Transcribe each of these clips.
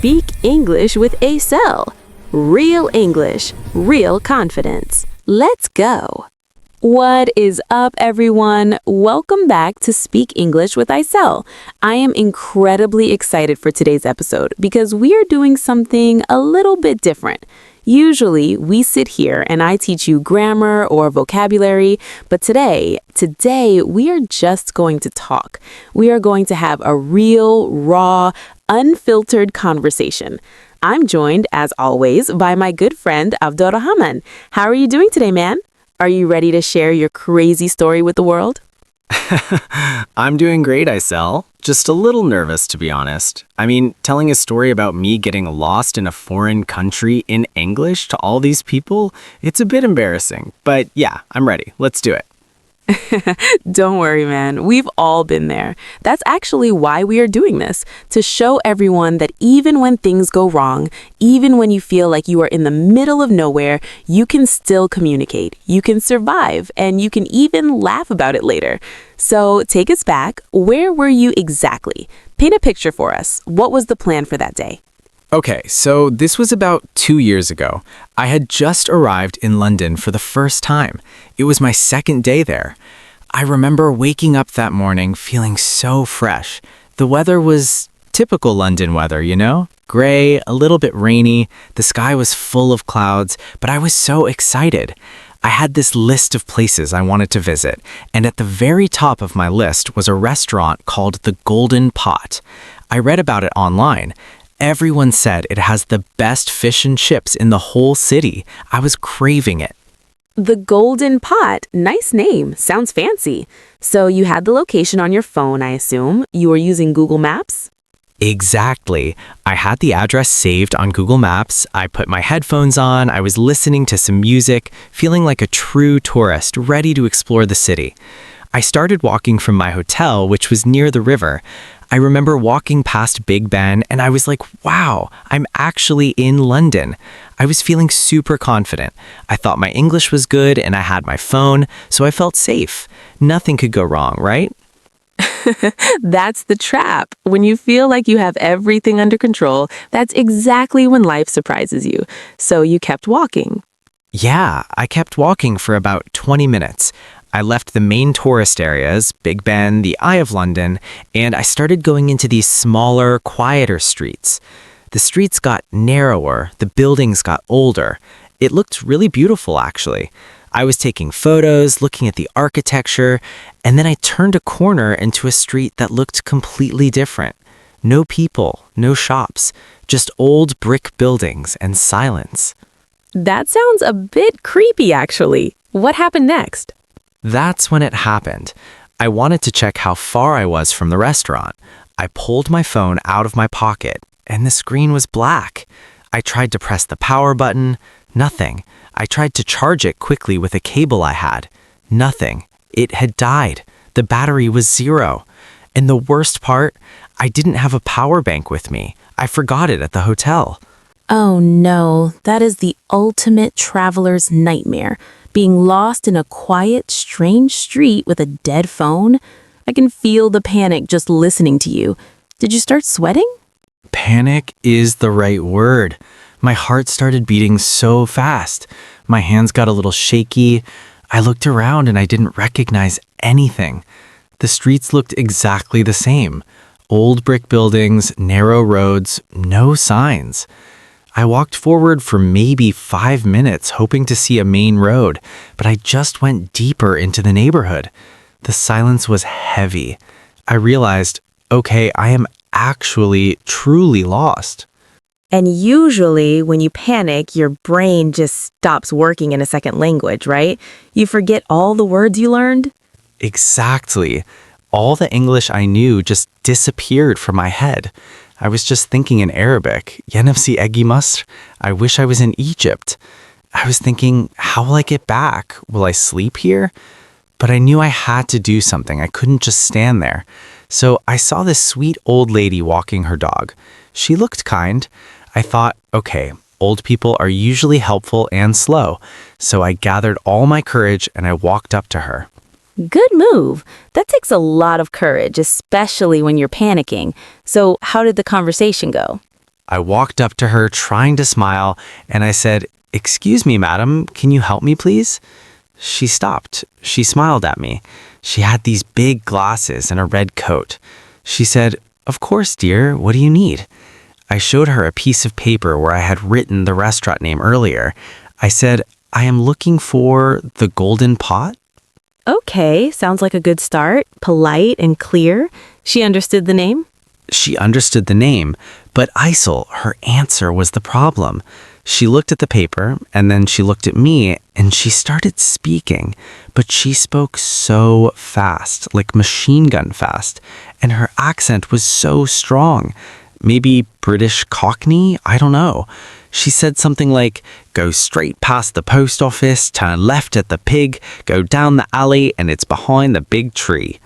Speak English with Aisell. Real English, real confidence. Let's go. What is up, everyone? Welcome back to Speak English with Aisell. I am incredibly excited for today's episode because we are doing something a little bit different. Usually, we sit here and I teach you grammar or vocabulary, but today we are just going to talk. We are going to have a real, raw, unfiltered conversation. I'm joined, as always, by my good friend, Abdelrahman. How are you doing today, man? Are you ready to share your crazy story with the world? I'm doing great, Aisell. Just a little nervous, to be honest. I mean, telling a story about me getting lost in a foreign country in English to all these people, it's a bit embarrassing. But yeah, I'm ready. Let's do it. Don't worry, man. We've all been there. That's actually why we are doing this, to show everyone that even when things go wrong, even when you feel like you are in the middle of nowhere, you can still communicate, you can survive, and you can even laugh about it later. So take us back. Where were you exactly? Paint a picture for us. What was the plan for that day? Okay, so this was about 2 years ago. I had just arrived in London for the first time. It was my second day there. I remember waking up that morning feeling so fresh. The weather was typical London weather, you know? Gray, a little bit rainy, the sky was full of clouds, but I was so excited. I had this list of places I wanted to visit, and at the very top of my list was a restaurant called the Golden Pot. I read about it online. Everyone said it has the best fish and chips in the whole city. I was craving it. The Golden Pot. Nice name. Sounds fancy. So you had the location on your phone, I assume. You were using Google Maps? Exactly. I had the address saved on Google Maps. I put my headphones on. I was listening to some music, feeling like a true tourist, ready to explore the city. I started walking from my hotel, which was near the river. I remember walking past Big Ben and I was like, wow, I'm actually in London. I was feeling super confident. I thought my English was good and I had my phone, so I felt safe. Nothing could go wrong, right? That's the trap. When you feel like you have everything under control, that's exactly when life surprises you. So you kept walking. Yeah, I kept walking for about 20 minutes. I left the main tourist areas, Big Ben, the Eye of London, and I started going into these smaller, quieter streets. The streets got narrower, the buildings got older. It looked really beautiful, actually. I was taking photos, looking at the architecture, and then I turned a corner into a street that looked completely different. No people, no shops, just old brick buildings and silence. That sounds a bit creepy, actually. What happened next? That's when it happened. I wanted to check how far I was from the restaurant. I pulled my phone out of my pocket, and the screen was black. I tried to press the power button. Nothing. I tried to charge it quickly with a cable I had. Nothing. It had died. The battery was 0. And the worst part, I didn't have a power bank with me. I forgot it at the hotel. Oh no, that is the ultimate traveler's nightmare. Being lost in a quiet, strange street with a dead phone. I can feel the panic just listening to you. Did you start sweating? Panic is the right word. My heart started beating so fast. My hands got a little shaky. I looked around and I didn't recognize anything. The streets looked exactly the same. Old brick buildings, narrow roads, no signs. I walked forward for maybe 5 minutes hoping to see a main road, but I just went deeper into the neighborhood. The silence was heavy. I realized, okay, I am actually truly lost. And usually when you panic, your brain just stops working in a second language, right? You forget all the words you learned? Exactly. All the English I knew just disappeared from my head. I was just thinking in Arabic, "Yenefsi egi Masr." I wish I was in Egypt. I was thinking, how will I get back? Will I sleep here? But I knew I had to do something. I couldn't just stand there. So I saw this sweet old lady walking her dog. She looked kind. I thought, okay, old people are usually helpful and slow. So I gathered all my courage and I walked up to her. Good move. That takes a lot of courage, especially when you're panicking. So how did the conversation go? I walked up to her trying to smile, and I said, "Excuse me, madam, can you help me, please?" She stopped. She smiled at me. She had these big glasses and a red coat. She said, "Of course, dear, what do you need?" I showed her a piece of paper where I had written the restaurant name earlier. I said, "I am looking for the Golden Pot." Okay, sounds like a good start. Polite and clear. She understood the name? She understood the name, but Aisell, her answer was the problem. She looked at the paper, and then she looked at me, and she started speaking, but she spoke so fast, like machine gun fast, and her accent was so strong. Maybe British Cockney? I don't know. She said something like, "Go straight past the post office, turn left at the pig, go down the alley, and it's behind the big tree."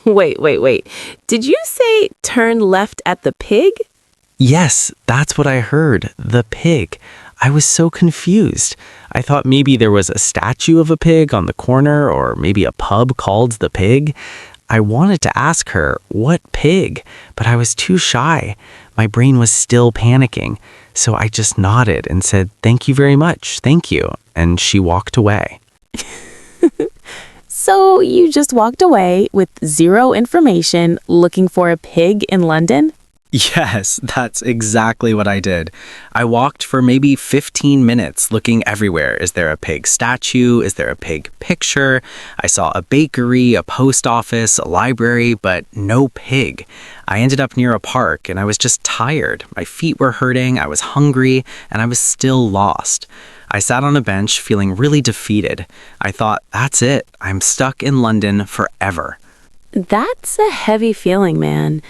Wait. Did you say turn left at the pig? Yes, that's what I heard. The pig. I was so confused. I thought maybe there was a statue of a pig on the corner, or maybe a pub called the Pig. I wanted to ask her, what pig? But I was too shy. My brain was still panicking. So I just nodded and said, "Thank you very much. Thank you." And she walked away. So you just walked away with zero information looking for a pig in London? Yes, that's exactly what I did. I walked for maybe 15 minutes looking everywhere. Is there a pig statue? Is there a pig picture? I saw a bakery, a post office, a library, but no pig. I ended up near a park and I was just tired. My feet were hurting, I was hungry, and I was still lost. I sat on a bench feeling really defeated. I thought, that's it. I'm stuck in London forever. That's a heavy feeling, man.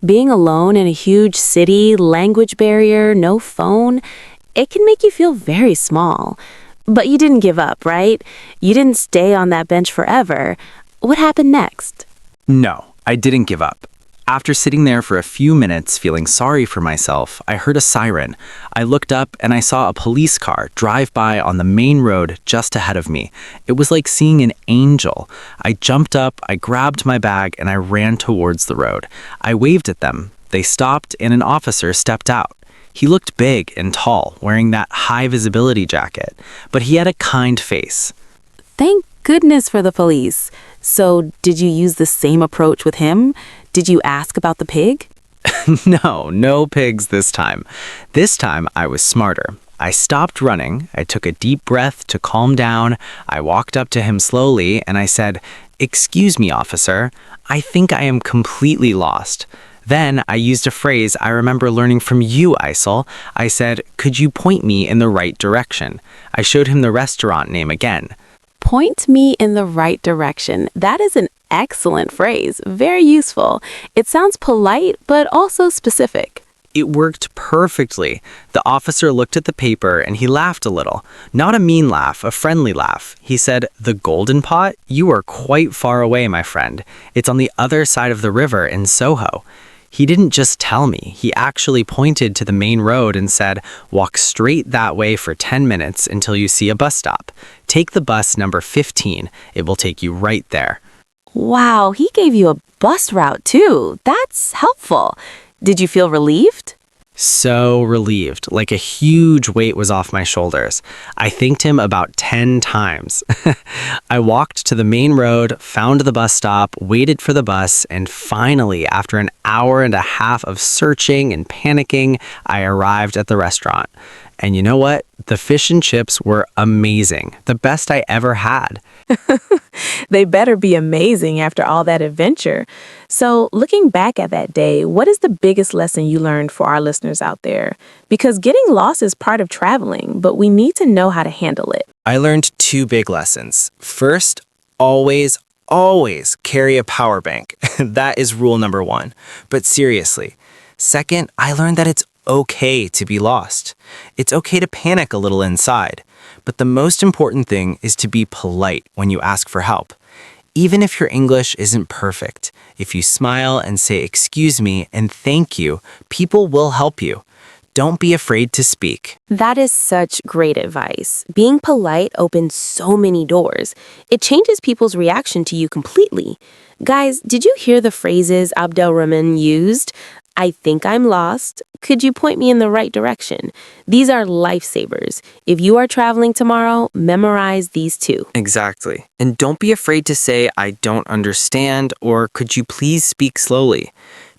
Being alone in a huge city, language barrier, no phone, it can make you feel very small. But you didn't give up, right? You didn't stay on that bench forever. What happened next? No, I didn't give up. After sitting there for a few minutes feeling sorry for myself, I heard a siren. I looked up and I saw a police car drive by on the main road just ahead of me. It was like seeing an angel. I jumped up, I grabbed my bag, and I ran towards the road. I waved at them. They stopped and an officer stepped out. He looked big and tall, wearing that high visibility jacket, but he had a kind face. Thank goodness for the police. So, did you use the same approach with him? Did you ask about the pig? No pigs this time. This time I was smarter. I stopped running. I took a deep breath to calm down. I walked up to him slowly and I said, "Excuse me, officer. I think I am completely lost." Then I used a phrase I remember learning from you, Aisell. I said, "Could you point me in the right direction?" I showed him the restaurant name again. Point me in the right direction. That is an excellent phrase. Very useful. It sounds polite, but also specific. It worked perfectly. The officer looked at the paper and he laughed a little. Not a mean laugh, a friendly laugh. He said, "The Golden Pot? You are quite far away, my friend. It's on the other side of the river in Soho." He didn't just tell me, he actually pointed to the main road and said, "Walk straight that way for 10 minutes until you see a bus stop. Take the bus number 15. It will take you right there." Wow, he gave you a bus route too. That's helpful. Did you feel relieved? So relieved, like a huge weight was off my shoulders. I thanked him about 10 times. I walked to the main road, found the bus stop, waited for the bus, and finally, after an hour and a half of searching and panicking, I arrived at the restaurant. And you know what? The fish and chips were amazing. The best I ever had. They better be amazing after all that adventure. So, looking back at that day, what is the biggest lesson you learned for our listeners out there? Because getting lost is part of traveling, but we need to know how to handle it. I learned 2 big lessons. First, always carry a power bank. That is rule number 1. But seriously. Second, I learned that it's okay to be lost. It's okay to panic a little inside. But the most important thing is to be polite when you ask for help. Even if your English isn't perfect, if you smile and say "excuse me" and "thank you," people will help you. Don't be afraid to speak. That is such great advice. Being polite opens so many doors. It changes people's reaction to you completely. Guys, did you hear the phrases Abdelrahman used? I think I'm lost. Could you point me in the right direction? These are lifesavers. If you are traveling tomorrow, memorize these two. Exactly. And don't be afraid to say, I don't understand, or could you please speak slowly?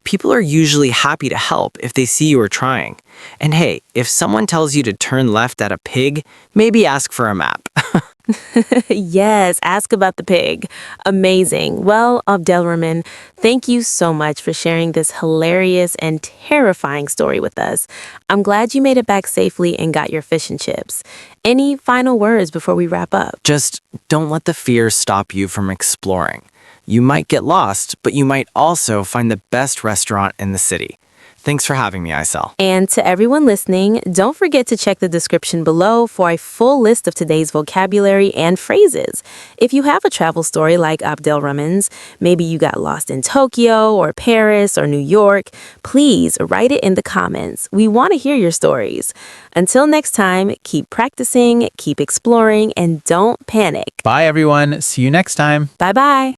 People are usually happy to help if they see you are trying. And hey, if someone tells you to turn left at a pig, maybe ask for a map. Yes, ask about the pig. Amazing. Well, Abdelrahman, thank you so much for sharing this hilarious and terrifying story with us. I'm glad you made it back safely and got your fish and chips. Any final words before we wrap up? Just don't let the fear stop you from exploring. You might get lost, but you might also find the best restaurant in the city. Thanks for having me, Aisell. And to everyone listening, don't forget to check the description below for a full list of today's vocabulary and phrases. If you have a travel story like Abdelrahman's, maybe you got lost in Tokyo or Paris or New York, please write it in the comments. We want to hear your stories. Until next time, keep practicing, keep exploring, and don't panic. Bye, everyone. See you next time. Bye-bye.